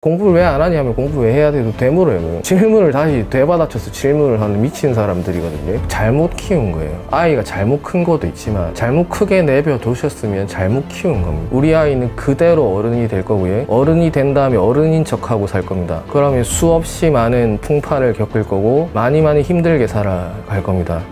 공부를 왜 안 하냐면 공부 왜 해야 돼도 되물어요. 질문을 다시 되받아쳐서 질문을 하는 미친 사람들이거든요. 잘못 키운 거예요. 아이가 잘못 큰 것도 있지만 잘못 크게 내벼 두셨으면 잘못 키운 겁니다. 우리 아이는 그대로 어른이 될 거고요. 어른이 된 다음에 어른인 척하고 살 겁니다. 그러면 수없이 많은 풍파를 겪을 거고 많이 힘들게 살아갈 겁니다.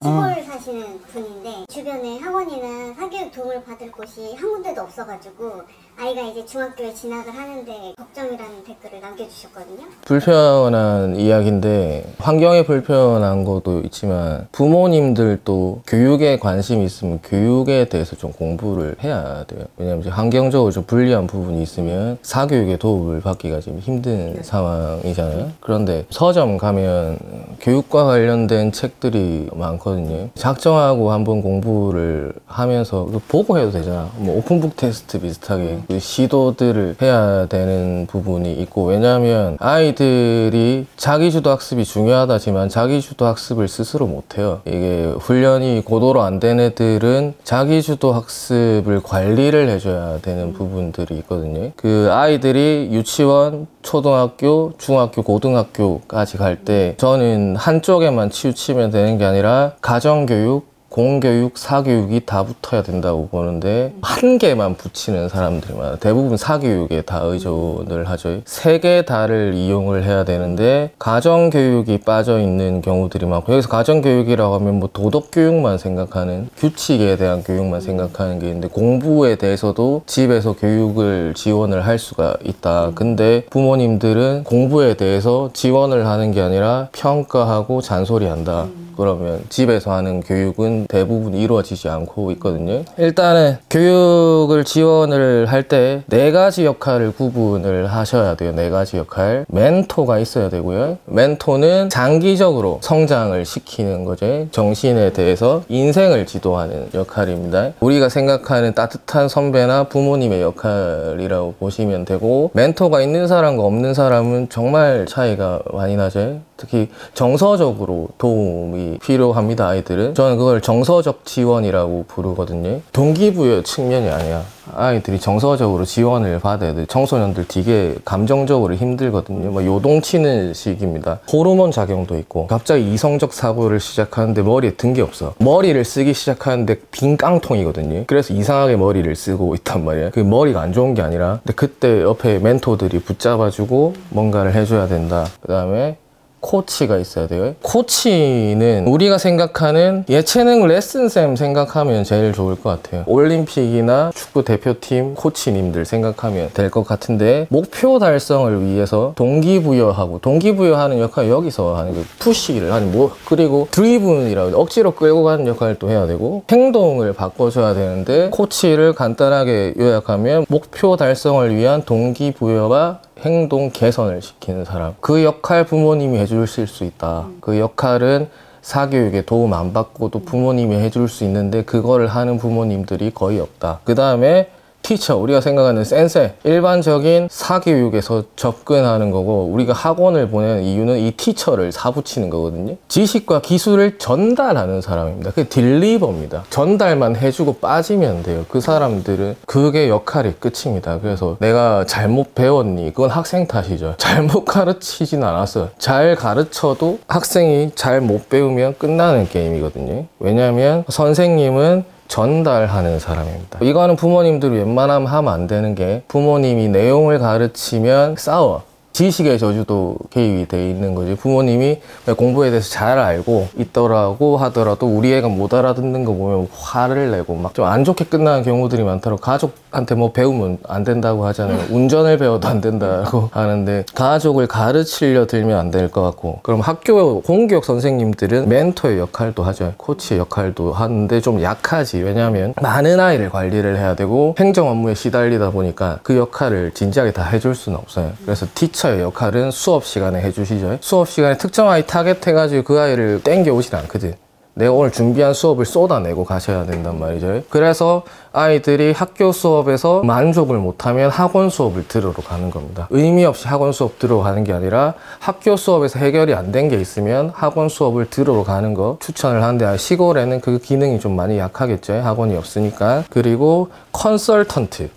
시골 사시는 분인데 주변에 학원이나 사교육 도움을 받을 곳이 한 군데도 없어가지고 아이가 이제 중학교에 진학을 하는데 걱정이라는 댓글을 남겨주셨거든요. 불편한 이야기인데 환경에 불편한 것도 있지만 부모님들도 교육에 관심이 있으면 교육에 대해서 좀 공부를 해야 돼요. 왜냐면 이제 환경적으로 좀 불리한 부분이 있으면 사교육의 도움을 받기가 좀 힘든 상황이잖아요. 그런데 서점 가면 교육과 관련된 책들이 많거든요. 작정하고 한번 공부를 하면서 보고 해도 되잖아. 뭐 오픈북 테스트 비슷하게 그 시도들을 해야 되는 부분이 있고, 왜냐하면 아이들이 자기주도 학습이 중요하다지만 자기주도 학습을 스스로 못해요. 이게 훈련이 고도로 안 된 애들은 자기주도 학습을 관리를 해줘야 되는 부분들이 있거든요. 그 아이들이 유치원, 초등학교, 중학교, 고등학교까지 갈 때 저는 한쪽에만 치우치면 되는 게 아니라 가정교육, 공교육, 사교육이 다 붙어야 된다고 보는데 한 개만 붙이는 사람들이 많아요. 대부분 사교육에 다 의존을 하죠. 세 개 다를 이용을 해야 되는데 가정교육이 빠져 있는 경우들이 많고, 여기서 가정교육이라고 하면 뭐 도덕교육만 생각하는, 규칙에 대한 교육만 생각하는 게 있는데 공부에 대해서도 집에서 교육을 지원을 할 수가 있다. 근데 부모님들은 공부에 대해서 지원을 하는 게 아니라 평가하고 잔소리한다. 그러면 집에서 하는 교육은 대부분 이루어지지 않고 있거든요. 일단은 교육을 지원을 할 때 네 가지 역할을 구분을 하셔야 돼요. 네 가지 역할. 멘토가 있어야 되고요. 멘토는 장기적으로 성장을 시키는 거죠. 정신에 대해서 인생을 지도하는 역할입니다. 우리가 생각하는 따뜻한 선배나 부모님의 역할이라고 보시면 되고, 멘토가 있는 사람과 없는 사람은 정말 차이가 많이 나죠. 특히 정서적으로 도움이 필요합니다. 아이들은 저는 그걸 정서적 지원이라고 부르거든요. 동기부여 측면이 아니야. 아이들이 정서적으로 지원을 받아야 돼. 청소년들 되게 감정적으로 힘들거든요. 막 요동치는 시기입니다. 호르몬 작용도 있고, 갑자기 이성적 사고를 시작하는데 머리에 든 게 없어. 머리를 쓰기 시작하는데 빈 깡통이거든요. 그래서 이상하게 머리를 쓰고 있단 말이야. 그 머리가 안 좋은 게 아니라. 근데 그때 옆에 멘토들이 붙잡아주고 뭔가를 해줘야 된다. 그 다음에 코치가 있어야 돼요. 코치는 우리가 생각하는 예체능 레슨쌤 생각하면 제일 좋을 것 같아요. 올림픽이나 축구 대표팀 코치님들 생각하면 될 것 같은데, 목표 달성을 위해서 동기부여하는 역할, 여기서 하는 그 푸시를 하는 그리고 드리븐이라고 억지로 끌고 가는 역할도 해야 되고, 행동을 바꿔줘야 되는데, 코치를 간단하게 요약하면 목표 달성을 위한 동기부여와 행동 개선을 시키는 사람. 그 역할 부모님이 해주실 수 있다. 그 역할은 사교육에 도움 안 받고도 부모님이 해줄 수 있는데 그거를 하는 부모님들이 거의 없다. 그 다음에 티처, 우리가 생각하는 센세, 일반적인 사교육에서 접근하는 거고, 우리가 학원을 보내는 이유는 이 티처를 사붙이는 거거든요. 지식과 기술을 전달하는 사람입니다. 그게 딜리버입니다. 전달만 해주고 빠지면 돼요. 그 사람들은 그게 역할이 끝입니다. 그래서 내가 잘못 배웠니? 그건 학생 탓이죠. 잘못 가르치진 않았어요. 잘 가르쳐도 학생이 잘 못 배우면 끝나는 게임이거든요. 왜냐하면 선생님은 전달하는 사람입니다. 이거는 부모님들이 웬만하면 하면 안 되는 게, 부모님이 내용을 가르치면 싸워. 지식의 저주도 개입이 돼 있는 거지. 부모님이 공부에 대해서 잘 알고 있더라고 하더라도 우리 애가 못 알아듣는 거 보면 화를 내고 막 좀 안 좋게 끝나는 경우들이 많더라고. 가족한테 뭐 배우면 안 된다고 하잖아요. 운전을 배워도 안 된다고 하는데 가족을 가르치려 들면 안 될 것 같고, 그럼 학교 공교육 선생님들은 멘토의 역할도 하죠. 코치의 역할도 하는데 좀 약하지. 왜냐하면 많은 아이를 관리를 해야 되고 행정 업무에 시달리다 보니까 그 역할을 진지하게 다 해줄 수는 없어요. 그래서 티처의 역할은 수업 시간에 해주시죠. 수업 시간에 특정 아이 타겟해가지고 그 아이를 땡겨 오진 않거든. 내가 오늘 준비한 수업을 쏟아내고 가셔야 된단 말이죠. 그래서 아이들이 학교 수업에서 만족을 못하면 학원 수업을 들으러 가는 겁니다. 의미 없이 학원 수업 들으러 가는 게 아니라 학교 수업에서 해결이 안 된 게 있으면 학원 수업을 들으러 가는 거 추천을 하는데, 시골에는 그 기능이 좀 많이 약하겠죠. 학원이 없으니까. 그리고 컨설팅은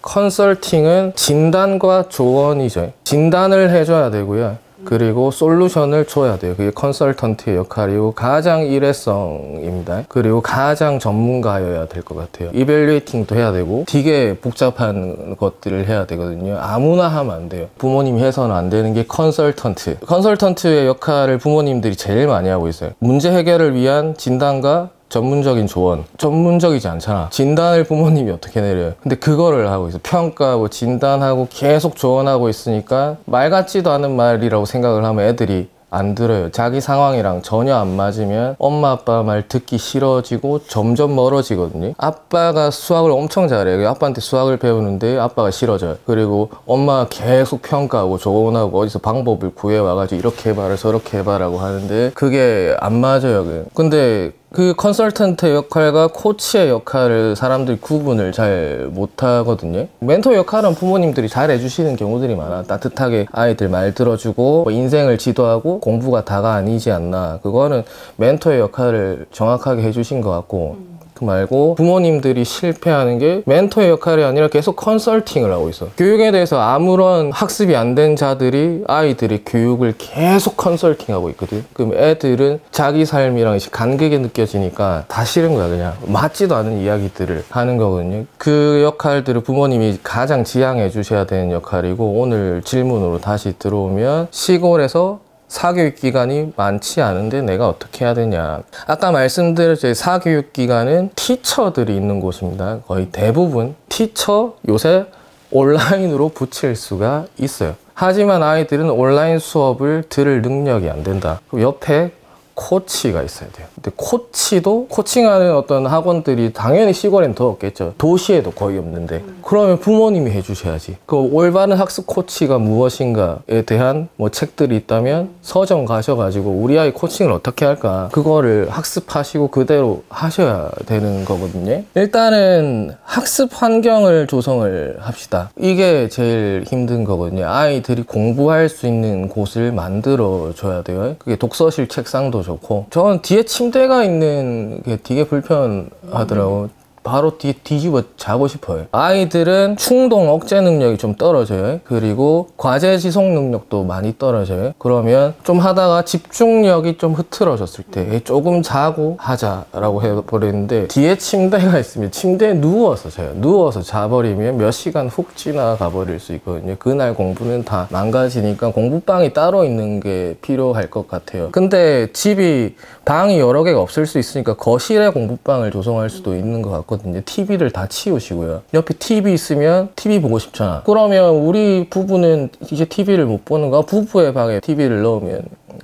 진단과 조언이죠. 진단을 해줘야 되고요. 그리고 솔루션을 줘야 돼요. 그게 컨설턴트의 역할이고 가장 일회성입니다. 그리고 가장 전문가여야 될 것 같아요. 이벨리에이팅도 해야 되고 되게 복잡한 것들을 해야 되거든요. 아무나 하면 안 돼요. 부모님이 해서는 안 되는 게 컨설턴트의 역할을 부모님들이 제일 많이 하고 있어요. 문제 해결을 위한 진단과 전문적인 조언. 전문적이지 않잖아. 진단을 부모님이 어떻게 내려요? 근데 그거를 하고 있어. 평가하고 진단하고 계속 조언하고 있으니까 말 같지도 않은 말이라고 생각을 하면 애들이 안 들어요. 자기 상황이랑 전혀 안 맞으면 엄마 아빠 말 듣기 싫어지고 점점 멀어지거든요. 아빠가 수학을 엄청 잘해요. 아빠한테 수학을 배우는데 아빠가 싫어져요. 그리고 엄마가 계속 평가하고 조언하고 어디서 방법을 구해와가지고 이렇게 해봐라 저렇게 해봐라고 하는데 그게 안 맞아요. 근데 그 컨설턴트 역할과 코치의 역할을 사람들이 구분을 잘 못하거든요. 멘토 역할은 부모님들이 잘 해주시는 경우들이 많아. 따뜻하게 아이들 말 들어주고 뭐 인생을 지도하고 공부가 다가 아니지 않나. 그거는 멘토의 역할을 정확하게 해주신 것 같고, 그 말고 부모님들이 실패하는 게 멘토의 역할이 아니라 계속 컨설팅을 하고 있어. 교육에 대해서 아무런 학습이 안 된 자들이 아이들이 교육을 계속 컨설팅하고 있거든. 그럼 애들은 자기 삶이랑 간극이 느껴지니까 다 싫은 거야. 그냥 맞지도 않은 이야기들을 하는 거거든요. 그 역할들을 부모님이 가장 지향해 주셔야 되는 역할이고, 오늘 질문으로 다시 들어오면 시골에서 사교육 기관이 많지 않은데 내가 어떻게 해야 되냐. 아까 말씀드렸죠. 사교육 기관은 티처들이 있는 곳입니다. 거의 대부분 티처 요새 온라인으로 붙일 수가 있어요. 하지만 아이들은 온라인 수업을 들을 능력이 안 된다. 그럼 옆에 코치가 있어야 돼요. 근데 코치도 코칭하는 어떤 학원들이 당연히 시골엔 더 없겠죠. 도시에도 거의 없는데 그러면 부모님이 해주셔야지. 그 올바른 학습 코치가 무엇인가에 대한 뭐 책들이 있다면 서점 가셔가지고 우리 아이 코칭을 어떻게 할까 그거를 학습하시고 그대로 하셔야 되는 거거든요. 일단은 학습 환경을 조성을 합시다. 이게 제일 힘든 거거든요. 아이들이 공부할 수 있는 곳을 만들어 줘야 돼요. 그게 독서실 책상도 좋고, 저는 뒤에 침대가 있는 게 되게 불편하더라고. 바로 뒤에 뒤집어 자고 싶어요. 아이들은 충동 억제 능력이 좀 떨어져요. 그리고 과제 지속 능력도 많이 떨어져요. 그러면 좀 하다가 집중력이 좀 흐트러졌을 때 조금 자고 하자라고 해버리는데, 뒤에 침대가 있으면 침대에 누워서 자요. 누워서 자버리면 몇 시간 훅 지나가 버릴 수 있거든요. 그날 공부는 다 망가지니까 공부방이 따로 있는 게 필요할 것 같아요. 근데 집이 방이 여러 개가 없을 수 있으니까 거실에 공부방을 조성할 수도 있는 것 같거든요. TV를 다 치우시고요. 옆에 TV 있으면 TV 보고 싶잖아. 그러면 우리 부부는 이제 TV를 못 보는 거, 부부의 방에 TV를 넣으면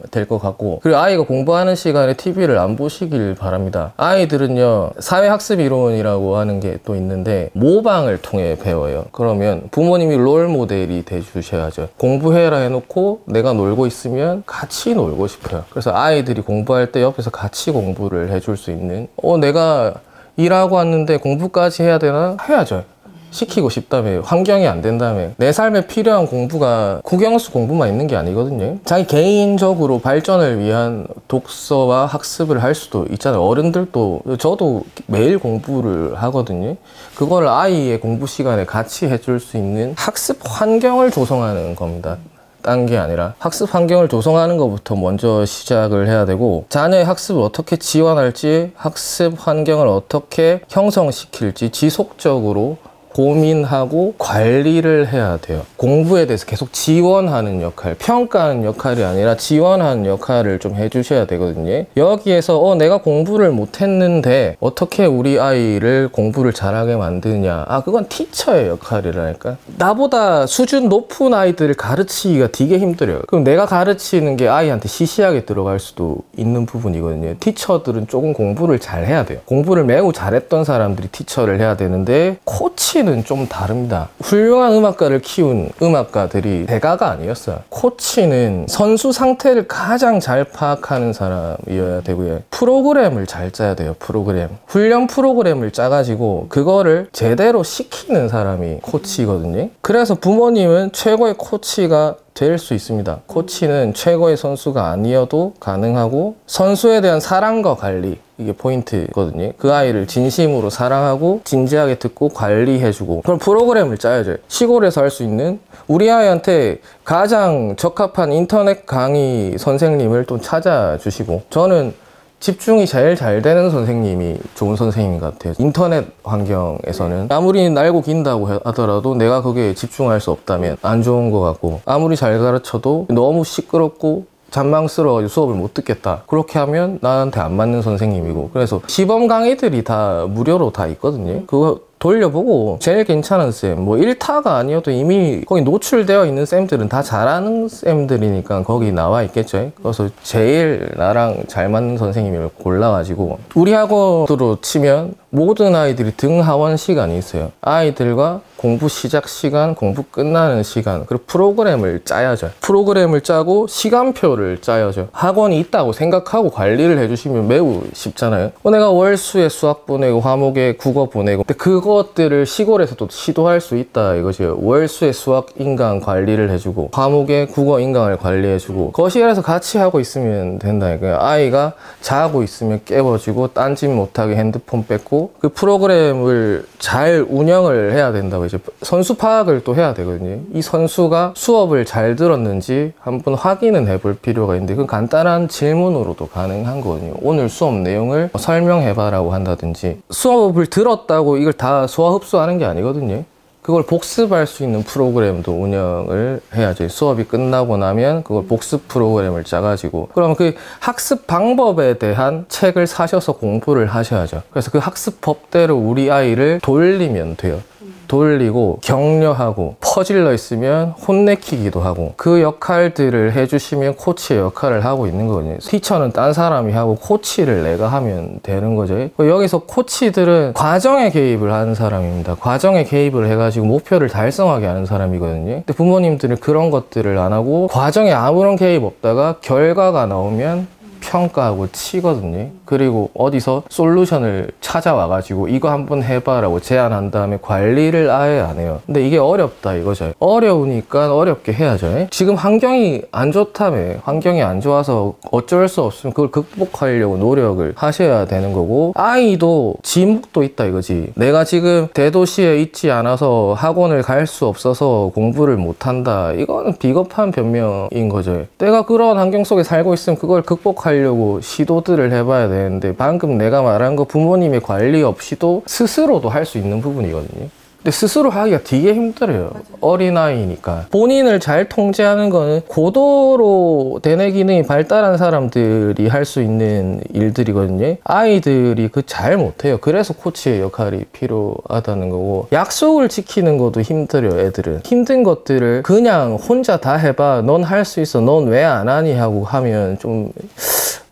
될 것 같고, 그리고 아이가 공부하는 시간에 TV를 안 보시길 바랍니다. 아이들은요, 사회학습 이론이라고 하는 게 또 있는데 모방을 통해 배워요. 그러면 부모님이 롤 모델이 돼 주셔야죠. 공부해라 해놓고 내가 놀고 있으면 같이 놀고 싶어요. 그래서 아이들이 공부할 때 옆에서 같이 공부를 해줄 수 있는, 내가 일하고 왔는데 공부까지 해야 되나? 해야죠. 시키고 싶다며, 환경이 안 된다며. 내 삶에 필요한 공부가 국영수 공부만 있는 게 아니거든요. 자기 개인적으로 발전을 위한 독서와 학습을 할 수도 있잖아요. 어른들도, 저도 매일 공부를 하거든요. 그걸 아이의 공부 시간에 같이 해줄 수 있는 학습 환경을 조성하는 겁니다. 딴 게 아니라 학습 환경을 조성하는 것부터 먼저 시작을 해야 되고, 자녀의 학습을 어떻게 지원할지, 학습 환경을 어떻게 형성시킬지 지속적으로 고민하고 관리를 해야 돼요. 공부에 대해서 계속 지원하는 역할, 평가하는 역할이 아니라 지원하는 역할을 좀 해주셔야 되거든요. 여기에서 내가 공부를 못했는데 어떻게 우리 아이를 공부를 잘하게 만드냐, 그건 티처의 역할이라니까. 나보다 수준 높은 아이들을 가르치기가 되게 힘들어요. 그럼 내가 가르치는 게 아이한테 시시하게 들어갈 수도 있는 부분이거든요. 티처들은 조금 공부를 잘 해야 돼요. 공부를 매우 잘했던 사람들이 티처를 해야 되는데, 코치 코치는 좀 다릅니다. 훌륭한 음악가를 키운 음악가들이 대가가 아니었어요. 코치는 선수 상태를 가장 잘 파악하는 사람이어야 되고요. 프로그램을 잘 짜야 돼요. 프로그램. 훈련 프로그램을 짜가지고 그거를 제대로 시키는 사람이 코치거든요. 그래서 부모님은 최고의 코치가 될 수 있습니다. 코치는 최고의 선수가 아니어도 가능하고 선수에 대한 사랑과 관리, 이게 포인트거든요. 그 아이를 진심으로 사랑하고 진지하게 듣고 관리해주고 그런 프로그램을 짜야죠. 시골에서 할 수 있는 우리 아이한테 가장 적합한 인터넷 강의 선생님을 또 찾아주시고, 저는 집중이 제일 잘 되는 선생님이 좋은 선생님인 것 같아요. 인터넷 환경에서는 아무리 날고 긴다고 하더라도 내가 거기에 집중할 수 없다면 안 좋은 것 같고, 아무리 잘 가르쳐도 너무 시끄럽고 잔망스러워서 수업을 못 듣겠다, 그렇게 하면 나한테 안 맞는 선생님이고. 그래서 시범 강의들이 다 무료로 다 있거든요. 그거 돌려보고 제일 괜찮은 쌤, 뭐 1타가 아니어도 이미 거기 노출되어 있는 쌤들은 다 잘하는 쌤들이니까 거기 나와 있겠죠. 그래서 제일 나랑 잘 맞는 선생님을 골라가지고, 우리 학원으로 치면 모든 아이들이 등하원 시간이 있어요. 아이들과 공부 시작 시간, 공부 끝나는 시간, 그리고 프로그램을 짜야죠. 프로그램을 짜고 시간표를 짜야죠. 학원이 있다고 생각하고 관리를 해주시면 매우 쉽잖아요. 내가 월수에 수학 보내고 화목에 국어 보내고, 근데 그것들을 시골에서도 시도할 수 있다 이거죠. 월수에 수학 인강 관리를 해주고 화목에 국어 인강을 관리해주고, 거실에서 같이 하고 있으면 된다니까요. 아이가 자고 있으면 깨워주고 딴짓 못하게 핸드폰 뺏고, 그 프로그램을 잘 운영을 해야 된다고. 이제 선수 파악을 또 해야 되거든요. 이 선수가 수업을 잘 들었는지 한번 확인은 해볼 필요가 있는데, 그 간단한 질문으로도 가능한 거거든요. 오늘 수업 내용을 설명해봐라고 한다든지. 수업을 들었다고 이걸 다 소화 흡수하는 게 아니거든요. 그걸 복습할 수 있는 프로그램도 운영을 해야죠. 수업이 끝나고 나면 그걸 복습 프로그램을 짜가지고, 그러면 그 학습 방법에 대한 책을 사셔서 공부를 하셔야죠. 그래서 그 학습법대로 우리 아이를 돌리면 돼요. 돌리고 격려하고, 퍼질러 있으면 혼내키기도 하고, 그 역할들을 해주시면 코치의 역할을 하고 있는 거거든요. 티처는 딴 사람이 하고 코치를 내가 하면 되는 거죠. 여기서 코치들은 과정에 개입을 하는 사람입니다. 과정에 개입을 해가지고 목표를 달성하게 하는 사람이거든요. 근데 부모님들은 그런 것들을 안 하고 과정에 아무런 개입 없다가 결과가 나오면 평가하고 치거든요. 그리고 어디서 솔루션을 찾아와가지고 이거 한번 해봐라고 제안한 다음에 관리를 아예 안 해요. 근데 이게 어렵다 이거죠. 어려우니까 어렵게 해야죠. 지금 환경이 안 좋다며, 환경이 안 좋아서 어쩔 수 없으면 그걸 극복하려고 노력을 하셔야 되는 거고, 아이도 지목도 있다 이거지. 내가 지금 대도시에 있지 않아서 학원을 갈 수 없어서 공부를 못한다, 이거는 비겁한 변명인 거죠. 내가 그런 환경 속에 살고 있으면 그걸 극복하려고 시도들을 해봐야 되는데, 방금 내가 말한 거 부모님의 관리 없이도 스스로도 할 수 있는 부분이거든요. 근데 스스로 하기가 되게 힘들어요. 맞아요. 어린아이니까. 본인을 잘 통제하는 거는 고도로 대뇌 기능이 발달한 사람들이 할 수 있는 일들이거든요. 아이들이 그 잘 못해요. 그래서 코치의 역할이 필요하다는 거고, 약속을 지키는 것도 힘들어요. 애들은 힘든 것들을 그냥 혼자 다 해봐, 넌 할 수 있어, 넌 왜 안 하니 하고 하면 좀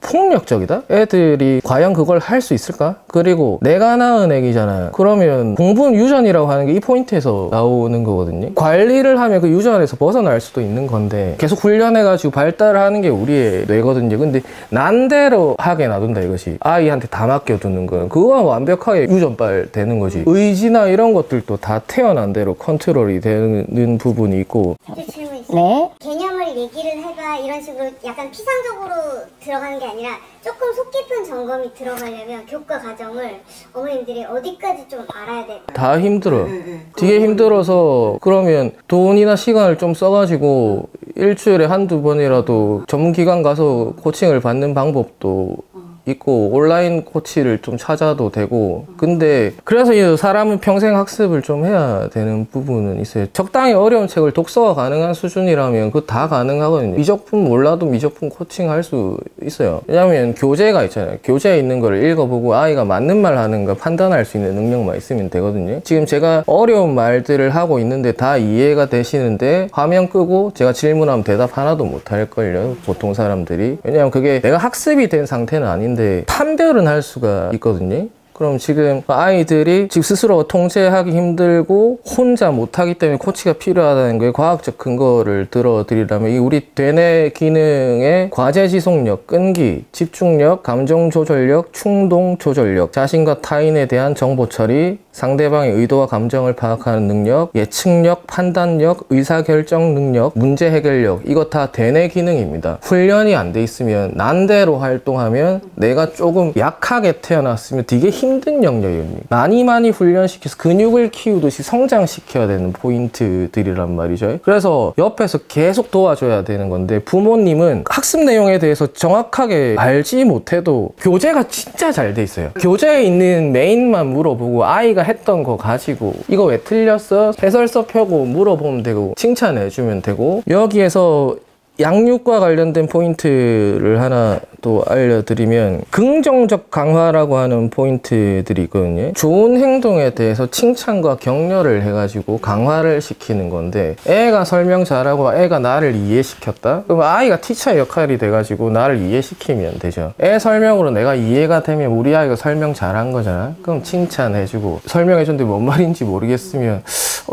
폭력적이다? 애들이 과연 그걸 할 수 있을까? 그리고 내가 낳은 애기잖아요. 그러면 공부는 유전이라고 하는 게 이 포인트에서 나오는 거거든요. 관리를 하면 그 유전에서 벗어날 수도 있는 건데, 계속 훈련해가지고 발달을 하는 게 우리의 뇌거든요. 근데 난대로 하게 놔둔다 이것이. 아이한테 다 맡겨두는 건 그거가 완벽하게 유전발 되는 거지. 의지나 이런 것들도 다 태어난 대로 컨트롤이 되는 부분이 있고. 질문 있어요. 네? 개념을 얘기를 해봐 이런 식으로 약간 피상적으로 들어가는 게 아니라 조금 속 깊은 점검이 들어가려면 교과 과정을 어머님들이 어디까지 좀 알아야 될까요? 다 힘들어. 되게 힘들어서, 그러면 돈이나 시간을 좀 써가지고 일주일에 한두 번이라도 전문기관 가서 코칭을 받는 방법도 있고, 온라인 코치를 좀 찾아도 되고. 근데 그래서 이 사람은 평생 학습을 좀 해야 되는 부분은 있어요. 적당히 어려운 책을 독서가 가능한 수준이라면 그거 다 가능하거든요. 미적분 몰라도 미적분 코칭 할 수 있어요. 왜냐면 교재가 있잖아요. 교재에 있는 거를 읽어보고 아이가 맞는 말 하는가 판단할 수 있는 능력만 있으면 되거든요. 지금 제가 어려운 말들을 하고 있는데 다 이해가 되시는데, 화면 끄고 제가 질문하면 대답 하나도 못 할걸요, 보통 사람들이. 왜냐면 그게 내가 학습이 된 상태는 아닌데 판별은 할 수가 있거든요. 그럼 지금 아이들이 지금 스스로 통제하기 힘들고 혼자 못하기 때문에 코치가 필요하다는 거에 과학적 근거를 들어드리려면 이 우리 대뇌 기능의 과제 지속력, 끈기, 집중력, 감정 조절력, 충동 조절력, 자신과 타인에 대한 정보 처리, 상대방의 의도와 감정을 파악하는 능력, 예측력, 판단력, 의사결정 능력, 문제 해결력, 이거 다 대뇌 기능입니다. 훈련이 안 돼 있으면 난대로 활동하면 내가 조금 약하게 태어났으면 되게 힘든 영역입니다. 많이 훈련시켜서 근육을 키우듯이 성장시켜야 되는 포인트들이란 말이죠. 그래서 옆에서 계속 도와줘야 되는 건데 부모님은 학습 내용에 대해서 정확하게 알지 못해도 교재가 진짜 잘 돼 있어요. 교재에 있는 메인만 물어보고 아이가 했던 거 가지고 이거 왜 틀렸어? 해설서 펴고 물어보면 되고 칭찬해주면 되고 여기에서 양육과 관련된 포인트를 하나 또 알려드리면 긍정적 강화라고 하는 포인트들이 있거든요. 좋은 행동에 대해서 칭찬과 격려를 해가지고 강화를 시키는 건데 애가 설명 잘하고 애가 나를 이해시켰다? 그럼 아이가 티처의 역할이 돼가지고 나를 이해시키면 되죠. 애 설명으로 내가 이해가 되면 우리 아이가 설명 잘한 거잖아. 그럼 칭찬해주고 설명해줬는데 뭔 말인지 모르겠으면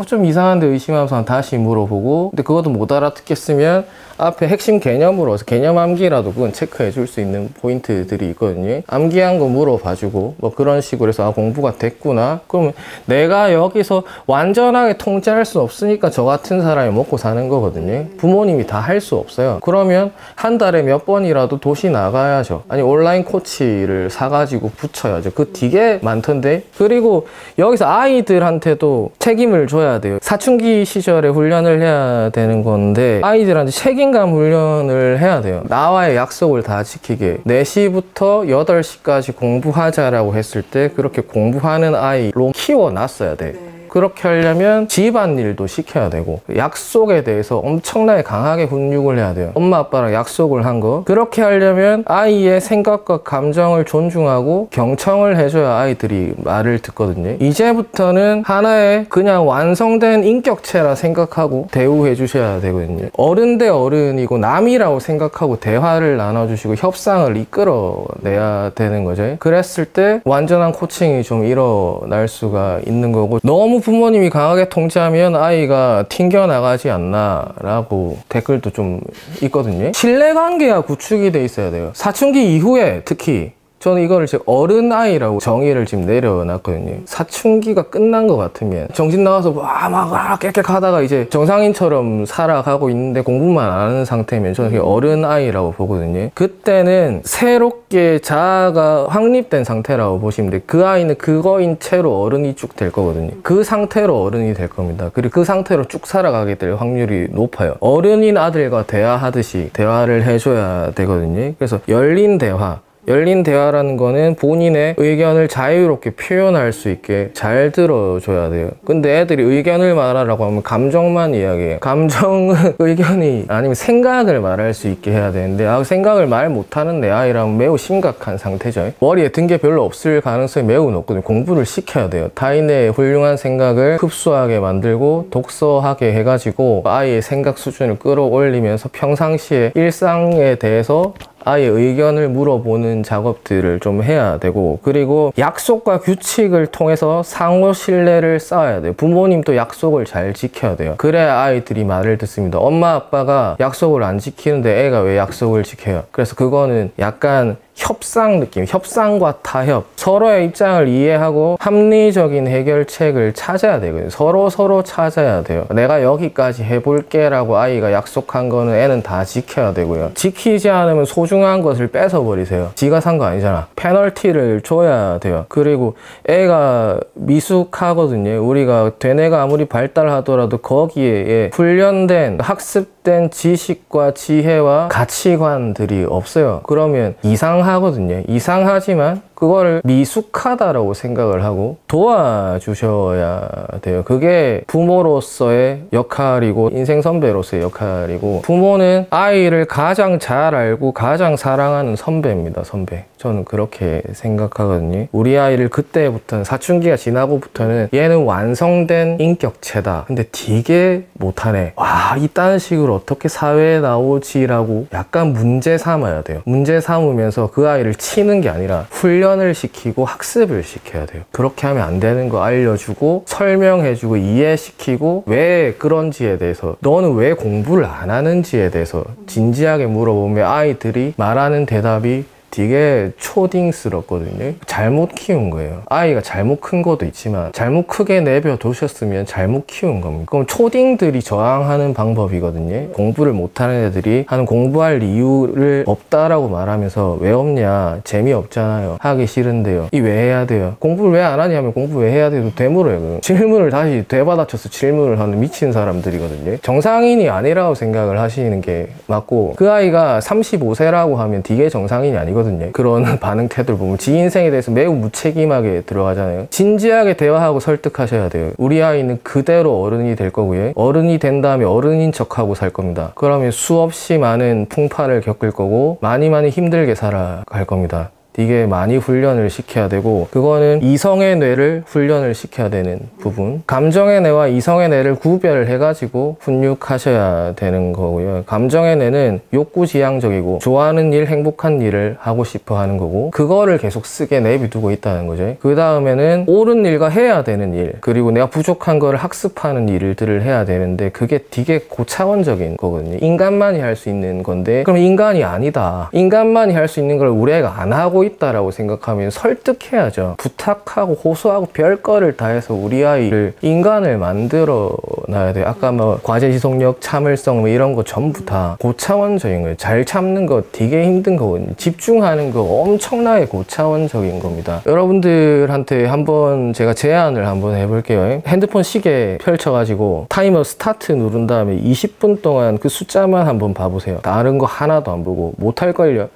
좀 이상한데 의심하면서 다시 물어보고 근데 그것도 못 알아듣겠으면 앞에 핵심 개념으로 개념 암기라도 그건 체크해 줄 수 있는 포인트들이 있거든요. 암기한 거 물어봐주고 뭐 그런 식으로 해서 공부가 됐구나. 그러면 내가 여기서 완전하게 통제할 수 없으니까 저 같은 사람이 먹고 사는 거거든요. 부모님이 다 할 수 없어요. 그러면 한 달에 몇 번이라도 도시 나가야죠. 아니 온라인 코치를 사가지고 붙여야죠. 그 되게 많던데. 그리고 여기서 아이들한테도 책임을 줘야 돼요. 사춘기 시절에 훈련을 해야 되는 건데 아이들한테 책임감 훈련을 해야 돼요. 나와의 약속을 다 지키게 4시부터 8시까지 공부하자라고 했을 때 그렇게 공부하는 아이로 키워놨어야 돼. 그렇게 하려면 집안일도 시켜야 되고 약속에 대해서 엄청나게 강하게 훈육을 해야 돼요. 엄마 아빠랑 약속을 한 거 그렇게 하려면 아이의 생각과 감정을 존중하고 경청을 해줘야 아이들이 말을 듣거든요. 이제부터는 하나의 그냥 완성된 인격체라 생각하고 대우해 주셔야 되거든요. 어른 대 어른이고 남이라고 생각하고 대화를 나눠주시고 협상을 이끌어내야 되는 거죠. 그랬을 때 완전한 코칭이 좀 일어날 수가 있는 거고 너무 부모님이 강하게 통제하면 아이가 튕겨나가지 않나 라고 댓글도 좀 있거든요. 신뢰관계가 구축이 돼 있어야 돼요. 사춘기 이후에 특히 저는 이거를 지금 어른아이라고 정의를 지금 내려놨거든요. 사춘기가 끝난 것 같으면 정신 나가서 막 깨끗하다가 이제 정상인처럼 살아가고 있는데 공부만 안 하는 상태면 저는 그게 어른아이라고 보거든요. 그때는 새롭게 자아가 확립된 상태라고 보시면 돼요. 그 아이는 그거인 채로 어른이 쭉 될 거거든요. 그 상태로 어른이 될 겁니다. 그리고 그 상태로 쭉 살아가게 될 확률이 높아요. 어른인 아들과 대화하듯이 대화를 해줘야 되거든요. 그래서 열린 대화 열린 대화라는 거는 본인의 의견을 자유롭게 표현할 수 있게 잘 들어줘야 돼요. 근데 애들이 의견을 말하라고 하면 감정만 이야기해요. 감정은 의견이 아니면 생각을 말할 수 있게 해야 되는데 생각을 말 못하는 내 아이라면 매우 심각한 상태죠. 머리에 든 게 별로 없을 가능성이 매우 높거든요. 공부를 시켜야 돼요. 타인의 훌륭한 생각을 흡수하게 만들고 독서하게 해가지고 아이의 생각 수준을 끌어올리면서 평상시에 일상에 대해서 아이의 의견을 물어보는 작업들을 좀 해야 되고, 그리고 약속과 규칙을 통해서 상호 신뢰를 쌓아야 돼요. 부모님도 약속을 잘 지켜야 돼요. 그래야 아이들이 말을 듣습니다. 엄마 아빠가 약속을 안 지키는데 애가 왜 약속을 지켜요? 그래서 그거는 약간 협상 느낌, 협상과 타협, 서로의 입장을 이해하고 합리적인 해결책을 찾아야 되거든요. 서로 찾아야 돼요. 내가 여기까지 해볼게 라고 아이가 약속한 거는 애는 다 지켜야 되고요. 지키지 않으면 소중한 것을 뺏어버리세요. 지가 산 거 아니잖아. 페널티를 줘야 돼요. 그리고 애가 미숙하거든요. 우리가 대뇌가 아무리 발달하더라도 거기에 훈련된 학습된 지식과 지혜와 가치관들이 없어요. 그러면 이상하거든요. 이상하지만 그거를 미숙하다라고 생각을 하고 도와주셔야 돼요. 그게 부모로서의 역할이고 인생 선배로서의 역할이고, 부모는 아이를 가장 잘 알고 가장 사랑하는 선배입니다. 선배. 저는 그렇게 생각하거든요. 우리 아이를 그때부터는, 사춘기가 지나고부터는 얘는 완성된 인격체다. 근데 되게 못하네. 와, 이딴 식으로 어떻게 사회에 나오지라고 약간 문제 삼아야 돼요. 문제 삼으면서 그 아이를 치는 게 아니라 훈련을 시키고 학습을 시켜야 돼요. 그렇게 하면 안 되는 거 알려주고 설명해주고 이해시키고 왜 그런지에 대해서, 너는 왜 공부를 안 하는지에 대해서 진지하게 물어보면 아이들이 말하는 대답이 되게 초딩스럽거든요. 잘못 키운 거예요. 아이가 잘못 큰 것도 있지만 잘못 크게 내버려 두셨으면 잘못 키운 겁니다. 그럼 초딩들이 저항하는 방법이거든요. 공부를 못하는 애들이 하는 공부할 이유를 없다라고 말하면서 왜 없냐, 재미없잖아요, 하기 싫은데요, 이 왜 해야 돼요, 공부를 왜 안 하냐면 공부 왜 해야 돼도 되물어요. 질문을 다시 되받아쳐서 질문을 하는 미친 사람들이거든요. 정상인이 아니라고 생각을 하시는 게 맞고, 그 아이가 35세라고 하면 되게 정상인이 아니거든요. 그런 반응 태도를 보면 지 인생에 대해서 매우 무책임하게 들어가잖아요. 진지하게 대화하고 설득하셔야 돼요. 우리 아이는 그대로 어른이 될 거고요, 어른이 된 다음에 어른인 척하고 살 겁니다. 그러면 수없이 많은 풍파를 겪을 거고 많이 힘들게 살아갈 겁니다. 되게 많이 훈련을 시켜야 되고, 그거는 이성의 뇌를 훈련을 시켜야 되는 부분, 감정의 뇌와 이성의 뇌를 구별해가지고 훈육하셔야 되는 거고요. 감정의 뇌는 욕구지향적이고 좋아하는 일, 행복한 일을 하고 싶어 하는 거고, 그거를 계속 쓰게 내비두고 있다는 거죠. 그 다음에는 옳은 일과 해야 되는 일, 그리고 내가 부족한 거를 학습하는 일들을 해야 되는데, 그게 되게 고차원적인 거거든요. 인간만이 할 수 있는 건데, 그럼 인간이 아니다, 인간만이 할 수 있는 걸 우리 애가 안 하고 있다라고 생각하면 설득해야죠. 부탁하고 호소하고 별거를 다 해서 우리 아이를 인간을 만들어 놔야 돼요. 아까 뭐 과제 지속력, 참을성 뭐 이런 거 전부 다 고차원적인 거예요. 잘 참는 거 되게 힘든 거거든요. 집중하는 거 엄청나게 고차원적인 겁니다. 여러분들한테 한번 제가 제안을 한번 해볼게요. 핸드폰 시계 펼쳐가지고 타이머 스타트 누른 다음에 20분 동안 그 숫자만 한번 봐보세요. 다른 거 하나도 안 보고. 못할걸요?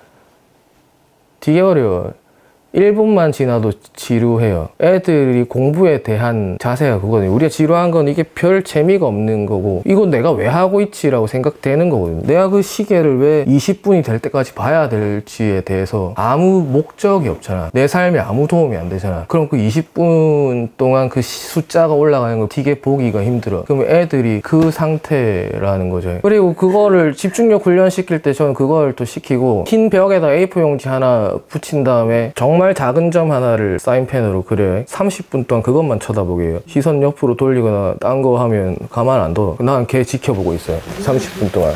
되게 어려워요. 1분만 지나도 지루해요. 애들이 공부에 대한 자세가 그거거든요. 우리가 지루한 건 이게 별 재미가 없는 거고, 이거 내가 왜 하고 있지라고 생각되는 거거든요. 내가 그 시계를 왜 20분이 될 때까지 봐야 될지에 대해서 아무 목적이 없잖아. 내 삶에 아무 도움이 안 되잖아. 그럼 그 20분 동안 그 숫자가 올라가는 거 되게 보기가 힘들어. 그럼 애들이 그 상태라는 거죠. 그리고 그거를 집중력 훈련시킬 때 저는 그걸 또 시키고, 흰 벽에다 A4 용지 하나 붙인 다음에 정말 작은 점 하나를 사인펜으로 그려요. 30분 동안 그것만 쳐다보게 해요. 시선 옆으로 돌리거나 딴 거 하면 가만 안 둬. 난 걔 지켜보고 있어요. 30분 동안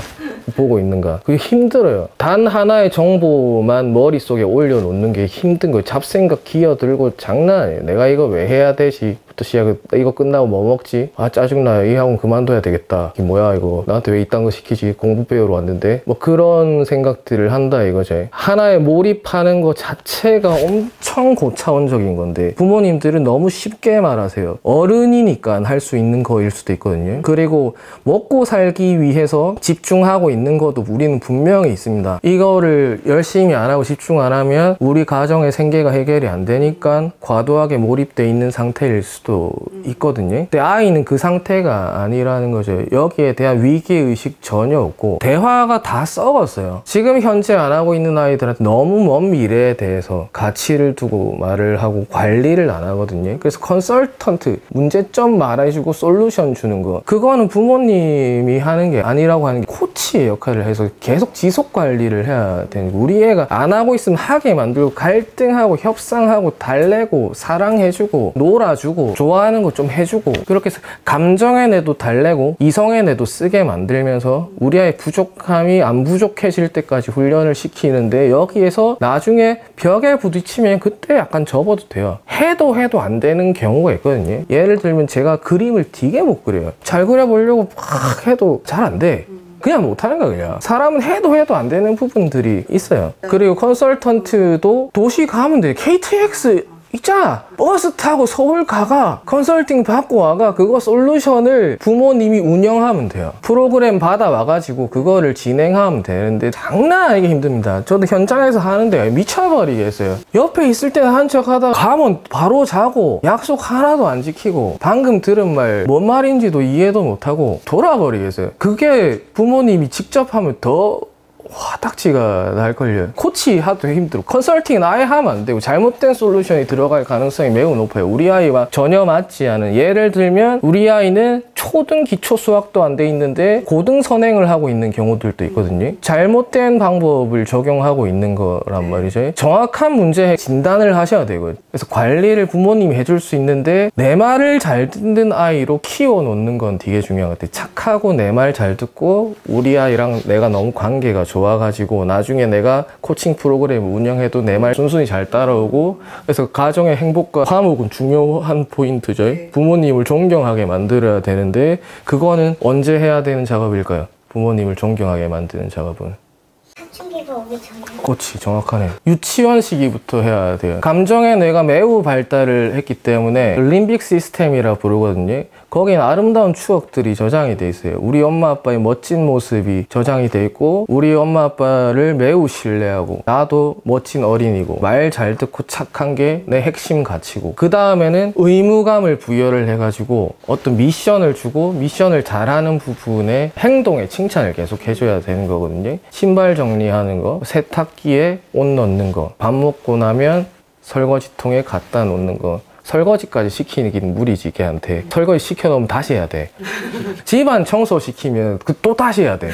보고 있는가. 그게 힘들어요. 단 하나의 정보만 머릿속에 올려놓는 게 힘든 거예요. 잡생각 기어들고 장난 아니에요. 내가 이거 왜 해야 되지? 부터 시작. 이거 끝나고 뭐 먹지? 아 짜증나요. 이 학원 그만둬야 되겠다. 이게 뭐야 이거. 나한테 왜 이딴 거 시키지? 공부 배우러 왔는데. 뭐 그런 생각들을 한다 이거죠. 하나에 몰입하는 거 자체가 엄청 고차원적인 건데, 부모님들은 너무 쉽게 말하세요. 어른이니까 할 수 있는 거일 수도 있거든요. 그리고 먹고 살기 위해서 집중하고 있는 것도 우리는 분명히 있습니다. 이거를 열심히 안 하고 집중 안 하면 우리 가정의 생계가 해결이 안 되니까 과도하게 몰입돼 있는 상태일 수도 있거든요. 근데 아이는 그 상태가 아니라는 거죠. 여기에 대한 위기의식 전혀 없고, 대화가 다 썩었어요. 지금 현재 안 하고 있는 아이들한테 너무 먼 미래에 대해서 가치를 두고 말을 하고 관리를 안 하거든요. 그래서 컨설턴트, 문제점 말해주고 솔루션 주는 거, 그거는 부모님이 하는 게 아니라고 하는 게 코치의 역할을 해서 계속 지속 관리를 해야 되는 거예요. 우리 애가 안 하고 있으면 하게 만들고, 갈등하고 협상하고 달래고 사랑해주고 놀아주고 좋아하는 거 좀 해주고, 그렇게 해서 감정의 뇌도 달래고 이성의 뇌도 쓰게 만들면서 우리 아이의 부족함이 안 부족해질 때까지 훈련을 시키는데, 여기에서 나중에 벽에 부딪히면 그때 약간 접어도 돼요. 해도 안 되는 경우가 있거든요. 예를 들면 제가 그림을 되게 못 그려요. 잘 그려보려고 막 해도 잘 안 돼. 그냥 못하는 거야. 그냥 사람은 해도 안 되는 부분들이 있어요. 그리고 컨설턴트도 도시 가면 돼. KTX 있잖아. 버스 타고 서울 가가 컨설팅 받고 와가 그거 솔루션을 부모님이 운영하면 돼요. 프로그램 받아와가지고 그거를 진행하면 되는데 장난 아니게 힘듭니다. 저도 현장에서 하는데 미쳐버리겠어요. 옆에 있을 때는 한 척 하다가 가면 바로 자고 약속 하나도 안 지키고 방금 들은 말 뭔 말인지도 이해도 못하고 돌아버리겠어요. 그게 부모님이 직접 하면 더 화딱지가 날걸요. 코치 하도 힘들어. 컨설팅은 아예 하면 안 되고 잘못된 솔루션이 들어갈 가능성이 매우 높아요. 우리 아이와 전혀 맞지 않은, 예를 들면 우리 아이는 초등 기초 수학도 안 돼 있는데 고등 선행을 하고 있는 경우들도 있거든요. 잘못된 방법을 적용하고 있는 거란 말이죠. 정확한 문제 진단을 하셔야 되거든요. 그래서 관리를 부모님이 해줄 수 있는데 내 말을 잘 듣는 아이로 키워놓는 건 되게 중요한 것 같아요. 착하고 내 말 잘 듣고 우리 아이랑 내가 너무 관계가 좋아가지고 나중에 내가 코칭 프로그램을 운영해도 내 말 순순히 잘 따라오고, 그래서 가정의 행복과 화목은 중요한 포인트죠. 부모님을 존경하게 만들어야 되는데 그거는 언제 해야 되는 작업일까요? 부모님을 존경하게 만드는 작업은 사춘기가 오기 전에. 그렇지, 정확하네. 유치원 시기부터 해야 돼요. 감정의 뇌가 매우 발달을 했기 때문에 림빅 시스템이라 부르거든요. 거기는 아름다운 추억들이 저장이 돼 있어요. 우리 엄마 아빠의 멋진 모습이 저장이 돼 있고, 우리 엄마 아빠를 매우 신뢰하고, 나도 멋진 어린이고, 말 잘 듣고 착한 게 내 핵심 가치고, 그 다음에는 의무감을 부여를 해가지고 어떤 미션을 주고, 미션을 잘하는 부분에 행동에 칭찬을 계속 해줘야 되는 거거든요. 신발 정리하는 거, 세탁기에 옷 넣는 거, 밥 먹고 나면 설거지통에 갖다 놓는 거. 설거지까지 시키긴 무리지, 걔한테. 설거지 시켜놓으면 다시 해야 돼. 집안 청소 시키면 또 다시 해야 돼.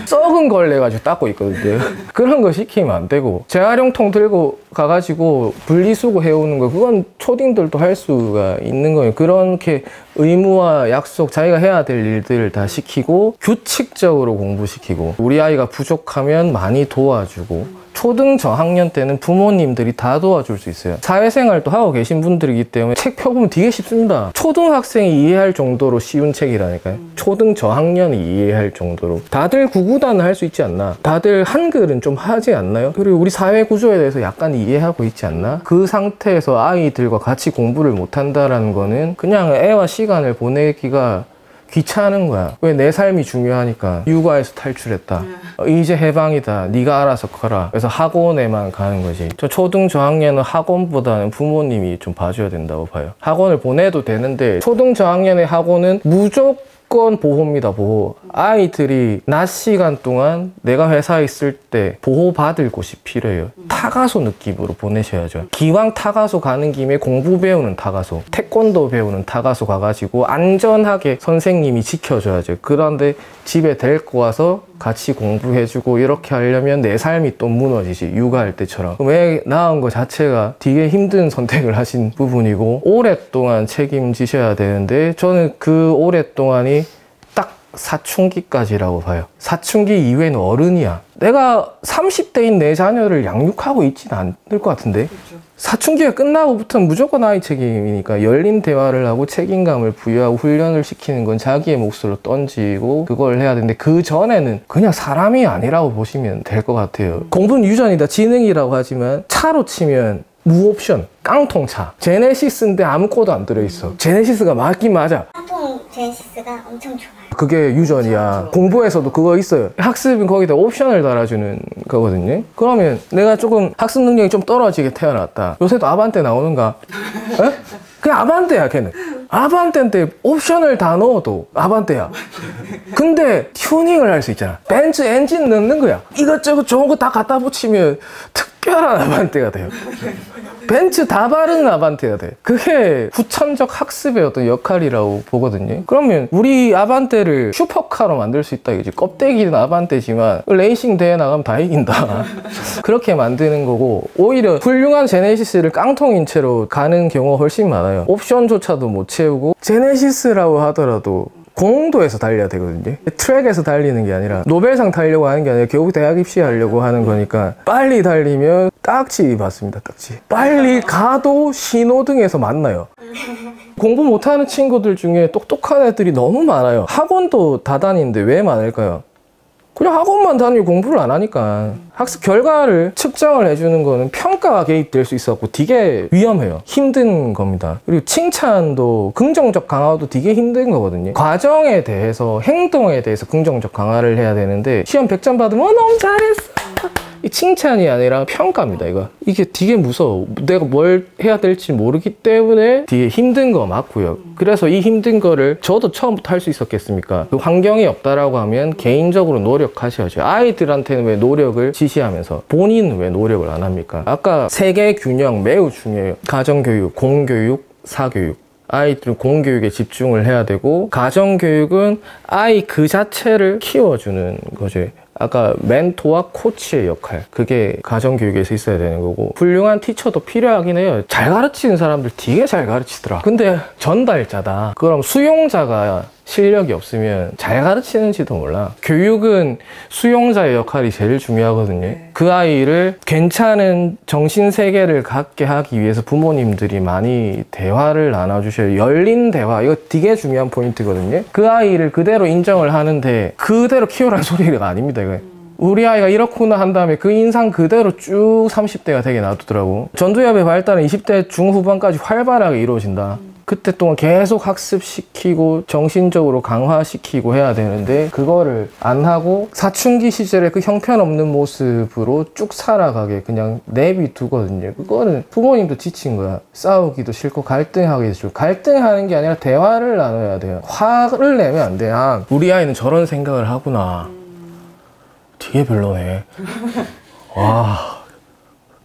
썩은 걸레 가지고 닦고 있거든요. 그런 거 시키면 안 되고, 재활용통 들고 가가지고 분리수거 해오는 거, 그건 초딩들도 할 수가 있는 거예요. 그렇게 의무와 약속, 자기가 해야 될 일들을 다 시키고, 규칙적으로 공부시키고, 우리 아이가 부족하면 많이 도와주고, 초등 저학년 때는 부모님들이 다 도와줄 수 있어요. 사회생활도 하고 계신 분들이기 때문에 책 펴보면 되게 쉽습니다. 초등학생이 이해할 정도로 쉬운 책이라니까요. 초등 저학년이 이해할 정도로. 다들 구구단을 할 수 있지 않나? 다들 한글은 좀 하지 않나요? 그리고 우리 사회 구조에 대해서 약간 이해하고 있지 않나? 그 상태에서 아이들과 같이 공부를 못한다는 거는 그냥 애와 시간을 보내기가 귀찮은 거야. 왜? 내 삶이 중요하니까. 육아에서 탈출했다. 이제 해방이다. 네가 알아서 커라. 그래서 학원에만 가는 거지. 저 초등 저학년은 학원보다는 부모님이 좀 봐줘야 된다고 봐요. 학원을 보내도 되는데, 초등 저학년의 학원은 무조건 보호입니다. 보호. 아이들이 낮 시간 동안 내가 회사에 있을 때 보호받을 곳이 필요해요. 타가소 느낌으로 보내셔야죠. 기왕 타가소 가는 김에 공부 배우는 타가소, 태권도 배우는 타가소 가가지고 안전하게 선생님이 지켜줘야죠. 그런데 집에 데리고 와서 같이 공부해주고 이렇게 하려면 내 삶이 또 무너지지, 육아할 때처럼. 애 낳은 거 자체가 되게 힘든 선택을 하신 부분이고, 오랫동안 책임지셔야 되는데, 저는 그 오랫동안이 딱 사춘기까지라고 봐요. 사춘기 이후에는 어른이야. 내가 30대인 내 자녀를 양육하고 있지는 않을 것 같은데. 그렇죠. 사춘기가 끝나고부터는 무조건 아이 책임이니까 열린 대화를 하고 책임감을 부여하고 훈련을 시키는 건 자기의 몫으로 던지고 그걸 해야 되는데, 그 전에는 그냥 사람이 아니라고 보시면 될 것 같아요. 공부는 유전이다, 지능이라고 하지만 차로 치면 무옵션, 깡통차. 제네시스인데 아무 코도 안 들어있어. 제네시스가 맞긴 맞아. 깡통 제네시스가 엄청 좋아요. 그게 유전이야. 공부에서도 그거 있어요. 학습은 거기다 옵션을 달아주는 거거든요. 그러면 내가 조금 학습 능력이 좀 떨어지게 태어났다. 요새도 아반떼 나오는가? 에? 그냥 아반떼야, 걔는. 아반떼인데 옵션을 다 넣어도 아반떼야. 근데 튜닝을 할 수 있잖아. 벤츠 엔진 넣는 거야. 이것저것 좋은 거 다 갖다 붙이면 특별한 아반떼가 돼요. 벤츠 다 바르는 아반떼가 돼. 그게 후천적 학습의 어떤 역할이라고 보거든요. 그러면 우리 아반떼를 슈퍼카로 만들 수 있다 이거지. 껍데기는 아반떼지만 레이싱 대회 나가면 다 이긴다. 그렇게 만드는 거고, 오히려 훌륭한 제네시스를 깡통인 채로 가는 경우가 훨씬 많아요. 옵션조차도 못 채우고, 제네시스라고 하더라도 공도에서 달려야 되거든요. 트랙에서 달리는 게 아니라, 노벨상 타려고 하는 게 아니라 겨우 대학 입시하려고 하는 거니까, 빨리 달리면 딱지 받습니다. 딱지. 빨리 가도 신호등에서 만나요. 공부 못하는 친구들 중에 똑똑한 애들이 너무 많아요. 학원도 다 다니는데 왜 많을까요? 그냥 학원만 다니고 공부를 안 하니까. 학습 결과를 측정을 해주는 거는 평가가 개입될 수 있었고 되게 위험해요. 힘든 겁니다. 그리고 칭찬도, 긍정적 강화도 되게 힘든 거거든요. 과정에 대해서, 행동에 대해서 긍정적 강화를 해야 되는데, 시험 100점 받으면 너무 잘했어, 이 칭찬이 아니라 평가입니다. 이게 되게 무서워. 내가 뭘 해야 될지 모르기 때문에 되게 힘든 거 맞고요. 그래서 이 힘든 거를 저도 처음부터 할 수 있었겠습니까? 그 환경이 없다라고 하면 개인적으로 노력하셔야죠. 아이들한테는 왜 노력을 지시하면서 본인은 왜 노력을 안 합니까? 아까 세계 균형 매우 중요해요. 가정교육, 공교육, 사교육. 아이들은 공교육에 집중을 해야 되고, 가정교육은 아이 그 자체를 키워주는 거죠. 아까 멘토와 코치의 역할, 그게 가정교육에서 있어야 되는 거고, 훌륭한 티처도 필요하긴 해요. 잘 가르치는 사람들 되게 잘 가르치더라. 근데 전달자다, 그럼 수용자가 실력이 없으면 잘 가르치는지도 몰라. 교육은 수용자의 역할이 제일 중요하거든요. 그 아이를 괜찮은 정신세계를 갖게 하기 위해서 부모님들이 많이 대화를 나눠주셔야, 열린 대화, 이거 되게 중요한 포인트거든요. 그 아이를 그대로 인정을 하는데 그대로 키우라는 소리가 아닙니다, 이거. 우리 아이가 이렇구나 한 다음에 그 인상 그대로 쭉 30대가 되게 놔두더라고. 전두엽의 발달은 20대 중후반까지 활발하게 이루어진다. 그때 동안 계속 학습시키고 정신적으로 강화시키고 해야 되는데, 그거를 안 하고 사춘기 시절에 그 형편없는 모습으로 쭉 살아가게 그냥 내비두거든요. 그거는 부모님도 지친 거야. 싸우기도 싫고 갈등하기도 싫고. 갈등하는 게 아니라 대화를 나눠야 돼요. 화를 내면 안 돼. 아, 우리 아이는 저런 생각을 하구나. 되게 별로네. 와,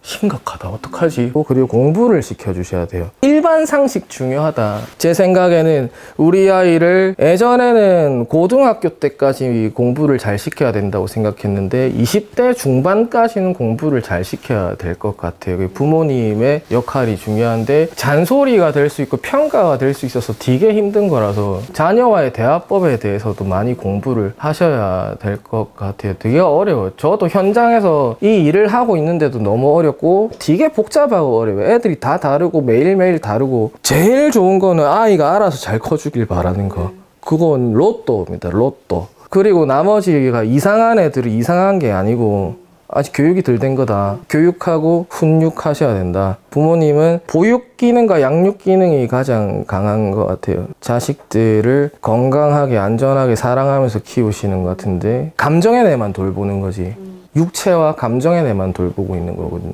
심각하다. 어떡하지? 그리고 공부를 시켜주셔야 돼요. 일반 상식 중요하다. 제 생각에는 우리 아이를 예전에는 고등학교 때까지 공부를 잘 시켜야 된다고 생각했는데 20대 중반까지는 공부를 잘 시켜야 될 것 같아요. 부모님의 역할이 중요한데, 잔소리가 될 수 있고 평가가 될 수 있어서 되게 힘든 거라서 자녀와의 대화법에 대해서도 많이 공부를 하셔야 될 것 같아요. 되게 어려워요. 저도 현장에서 이 일을 하고 있는데도 너무 어렵고 되게 복잡하고 어려워요. 애들이 다 다르고 매일매일 다르고, 제일 좋은 거는 아이가 알아서 잘 커주길 바라는 거. 그건 로또입니다, 로또. 그리고 나머지가 이상한 애들이 이상한 게 아니고 아직 교육이 덜 된 거다. 교육하고 훈육하셔야 된다. 부모님은 보육 기능과 양육 기능이 가장 강한 것 같아요. 자식들을 건강하게 안전하게 사랑하면서 키우시는 것 같은데, 감정의 내만 돌보는 거지. 육체와 감정의 내만 돌보고 있는 거거든요.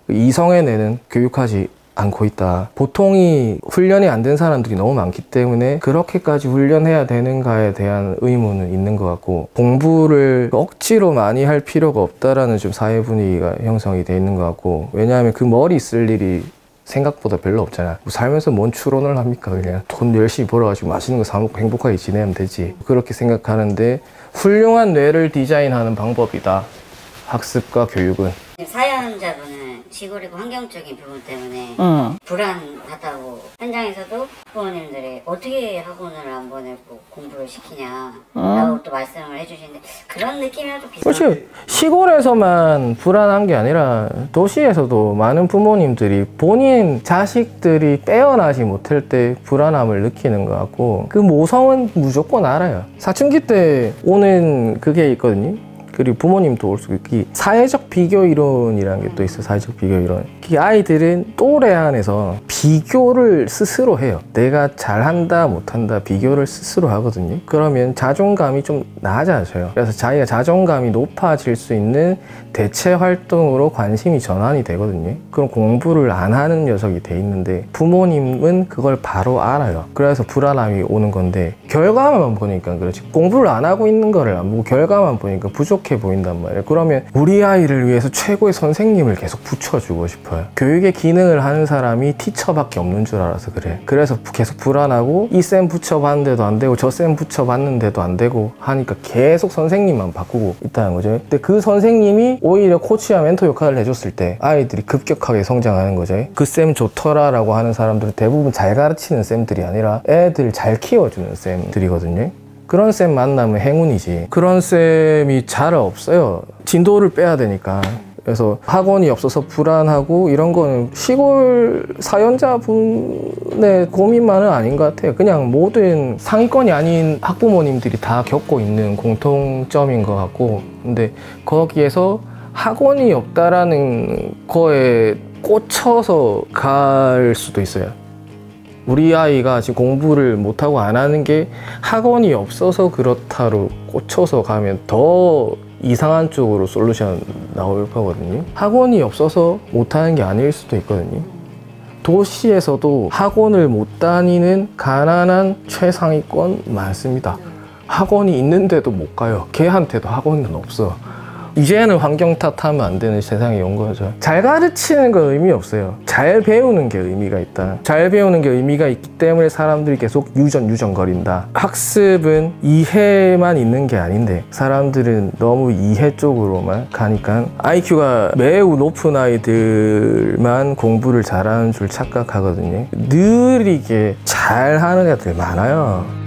이성의 내는 교육하지 않고 있다. 보통이 훈련이 안 된 사람들이 너무 많기 때문에 그렇게까지 훈련해야 되는가에 대한 의문은 있는 것 같고, 공부를 억지로 많이 할 필요가 없다라는 좀 사회 분위기가 형성이 돼 있는 것 같고, 왜냐하면 그 머리 쓸 일이 생각보다 별로 없잖아. 살면서 뭔 추론을 합니까? 그냥 돈 열심히 벌어가지고 맛있는 거 사 먹고 행복하게 지내면 되지. 그렇게 생각하는데, 훌륭한 뇌를 디자인하는 방법이다, 학습과 교육은. 사연자분은 시골이고 환경적인 부분 때문에 불안하다고, 현장에서도 부모님들이 어떻게 학원을 안 보내고 공부를 시키냐 라고 또 말씀을 해주시는데, 그런 느낌이랑 좀 비슷한. 그렇지. 시골에서만 불안한 게 아니라 도시에서도 많은 부모님들이 본인 자식들이 빼어나지 못할 때 불안함을 느끼는 것 같고, 그 모성은 무조건 알아요. 사춘기 때 오는 그게 있거든요. 그리고 부모님도 올 수 있기, 사회적 비교 이론이라는 게 또 있어요. 사회적 비교 이론. 그 아이들은 또래 안에서 비교를 스스로 해요. 내가 잘한다 못한다 비교를 스스로 하거든요. 그러면 자존감이 좀 낮아져요. 그래서 자기가 자존감이 높아질 수 있는 대체 활동으로 관심이 전환이 되거든요. 그럼 공부를 안 하는 녀석이 돼 있는데, 부모님은 그걸 바로 알아요. 그래서 불안함이 오는 건데, 결과만 보니까 그렇지, 공부를 안 하고 있는 거를 안 보고 결과만 보니까 부족해 보인단 말이에요. 그러면 우리 아이를 위해서 최고의 선생님을 계속 붙여주고 싶어요. 교육의 기능을 하는 사람이 티처밖에 없는 줄 알아서 그래. 그래서 계속 불안하고, 이 쌤 붙여봤는데도 안 되고 저 쌤 붙여봤는데도 안 되고 하니까 계속 선생님만 바꾸고 있다는 거죠. 근데 그 선생님이 오히려 코치와 멘토 역할을 해줬을 때 아이들이 급격하게 성장하는 거죠. 그 쌤 좋더라 라고 하는 사람들은 대부분 잘 가르치는 쌤들이 아니라 애들 잘 키워주는 쌤들이거든요. 그런 쌤 만나면 행운이지. 그런 쌤이 잘 없어요. 진도를 빼야 되니까. 그래서 학원이 없어서 불안하고 이런 거는 시골 사연자분의 고민만은 아닌 것 같아요. 그냥 모든 상위권이 아닌 학부모님들이 다 겪고 있는 공통점인 것 같고, 근데 거기에서 학원이 없다라는 거에 꽂혀서 갈 수도 있어요. 우리 아이가 지금 공부를 못하고 안 하는 게 학원이 없어서 그렇다로 꽂혀서 가면 더 이상한 쪽으로 솔루션 나올 거거든요. 학원이 없어서 못하는 게 아닐 수도 있거든요. 도시에서도 학원을 못 다니는 가난한 최상위권 많습니다. 학원이 있는데도 못 가요. 걔한테도 학원은 없어. 이제는 환경 탓하면 안 되는 세상이 온 거죠. 잘 가르치는 건 의미 없어요. 잘 배우는 게 의미가 있다. 잘 배우는 게 의미가 있기 때문에 사람들이 계속 유전거린다. 학습은 이해만 있는 게 아닌데 사람들은 너무 이해 쪽으로만 가니까 IQ가 매우 높은 아이들만 공부를 잘하는 줄 착각하거든요. 느리게 잘하는 애들 많아요.